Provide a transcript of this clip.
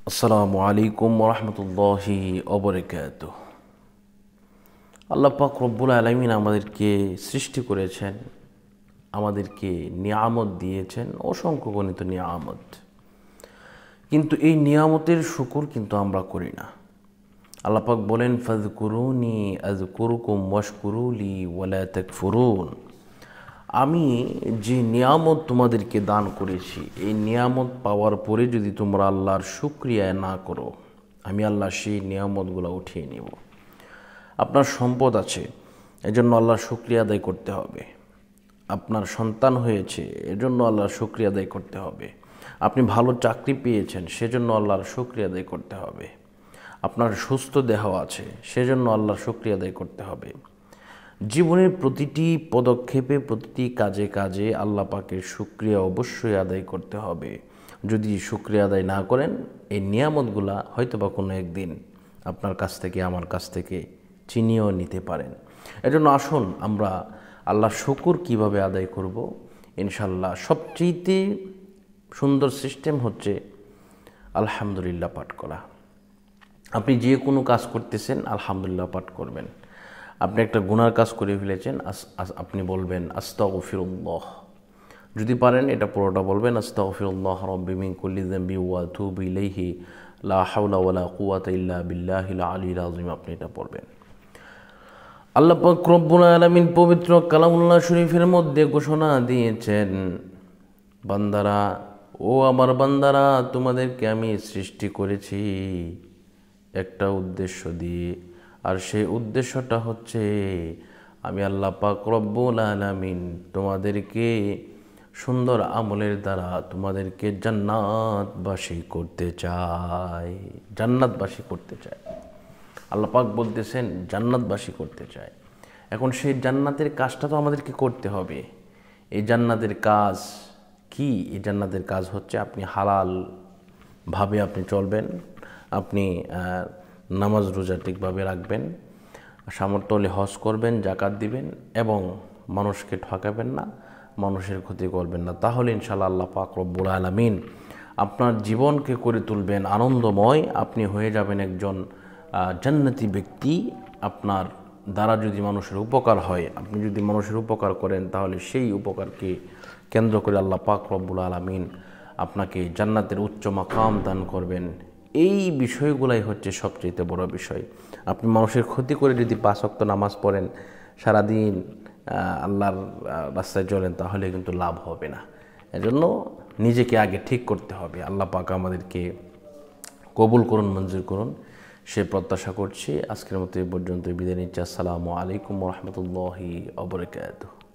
আসসালামু আলাইকুম ওরহমতুল্লাহি ওবরাকাতুহ। আল্লাহ পাক রব্বুল আলামিন আমাদেরকে সৃষ্টি করেছেন, আমাদেরকে নিয়ামত দিয়েছেন, অসংখ্য গণিত নিয়ামত। কিন্তু এই নিয়ামতের শুকর কিন্তু আমরা করি না। আল্লাহ পাক বলেন, ফাযকুরুনি আযকুরুকুম ওয়াশকুরুলি ওয়ালা তাকফুরুন। আমি যে নিয়ামত তোমাদেরকে দান করেছি, এই নিয়ামত পাওয়ার পরে যদি তোমরা আল্লাহর শুকরিয়া না করো, আমি আল্লাহ সেই নিয়ামতগুলো উঠিয়ে নেব। আপনার সম্পদ আছে, এজন্য আল্লাহর শুকরিয়া আদায় করতে হবে। আপনার সন্তান হয়েছে, এজন্য আল্লাহর শুকরিয়া আদায় করতে হবে। আপনি ভালো চাকরি পেয়েছেন, সেজন্য আল্লাহর শুকরিয়া আদায় করতে হবে। আপনার সুস্থ দেহ আছে, সেজন্য আল্লাহর শুকরিয়া আদায় করতে হবে। জীবনের প্রতিটি পদক্ষেপে, প্রতিটি কাজে কাজে আল্লাহ পাকের শুকরিয়া অবশ্যই আদায় করতে হবে। যদি শুকরিয়া আদায় না করেন, এই নিয়ামতগুলা হয়তোবা কোনো একদিন আপনার কাছ থেকে, আমার কাছ থেকে ছিনিয়েও নিতে পারেন। এজন্য আসুন আমরা আল্লাহর শুকর কিভাবে আদায় করব। ইনশাল্লাহ সবচেয়ে সুন্দর সিস্টেম হচ্ছে আলহামদুলিল্লাহ পাঠ করা। আপনি যে কোনো কাজ করতেছেন, আলহামদুলিল্লাহ পাঠ করবেন। আপনি একটা গুনার কাজ করে ফেলেছেন, আপনি বলবেন আস্তাগফিরুল্লাহ। যদি পারেন এটা পুরোটা বলবেন, আস্তাগফিরুল্লাহ রাব্বি মিন কুল্লি যামবি ওয়া আতুবু ইলাইহি লা হাওলা ওয়ালা কুওয়াতা ইল্লা বিল্লাহিল আলিয়্যিল আযীম। আপনি এটা পড়বেন। আল্লাহ পাক রব্বুল আলামিন পবিত্র কালামুল্লাহ শরীফের মধ্যে ঘোষণা দিয়েছেন, বান্দারা, ও আমার বান্দারা, তোমাদেরকে আমি সৃষ্টি করেছি একটা উদ্দেশ্য দিয়ে, আর সেই উদ্দেশ্যটা হচ্ছে আমি আল্লাহ পাক রব্বুল আলামিন তোমাদেরকে সুন্দর আমলের দ্বারা তোমাদেরকে জান্নাতবাসী করতে চাই। জান্নাতবাসী করতে চাই। আল্লাহ পাক বলতেছেন জান্নাতবাসী করতে চায়। এখন সেই জান্নাতের কাজটা তো আমাদেরকে করতে হবে। এই জান্নাতের কাজ কি? এই জান্নাতের কাজ হচ্ছে আপনি হালালভাবে আপনি চলবেন, আপনি নামাজ রোজা ঠিকভাবে রাখবেন, সামর্থ্য হলে হজ করবেন, জাকাত দিবেন এবং মানুষকে ঠকাবেন না, মানুষের ক্ষতি করবেন না। তাহলে ইনশাআল্লাহ আল্লাহ পাক রব্বুল আলামিন আপনার জীবনকে করে তুলবেন আনন্দময়। আপনি হয়ে যাবেন একজন জান্নাতি ব্যক্তি। আপনার দ্বারা যদি মানুষের উপকার হয়, আপনি যদি মানুষের উপকার করেন, তাহলে সেই উপকারকে কেন্দ্র করে আল্লাহ পাক রব্বুল আলামিন আপনাকে জান্নাতের উচ্চ মাকাম দান করবেন। এই বিষয়গুলাই হচ্ছে সবচেয়ে বড় বিষয়। আপনি মানুষের ক্ষতি করে যদি 5 ওয়াক্ত নামাজ পড়েন, সারাদিন আল্লাহর রাস্তায় চলেন, তাহলে কিন্তু লাভ হবে না। এজন্য নিজেকে আগে ঠিক করতে হবে। আল্লাহ পাক আমাদেরকে কবুল করুন, মঞ্জুর করুন, সে প্রত্যাশা করছি। আজকের মতো এই পর্যন্ত বিদায় নিচ্ছি। আসসালামু আলাইকুম ওয়া রাহমাতুল্লাহি ওয়া বারাকাতুহু।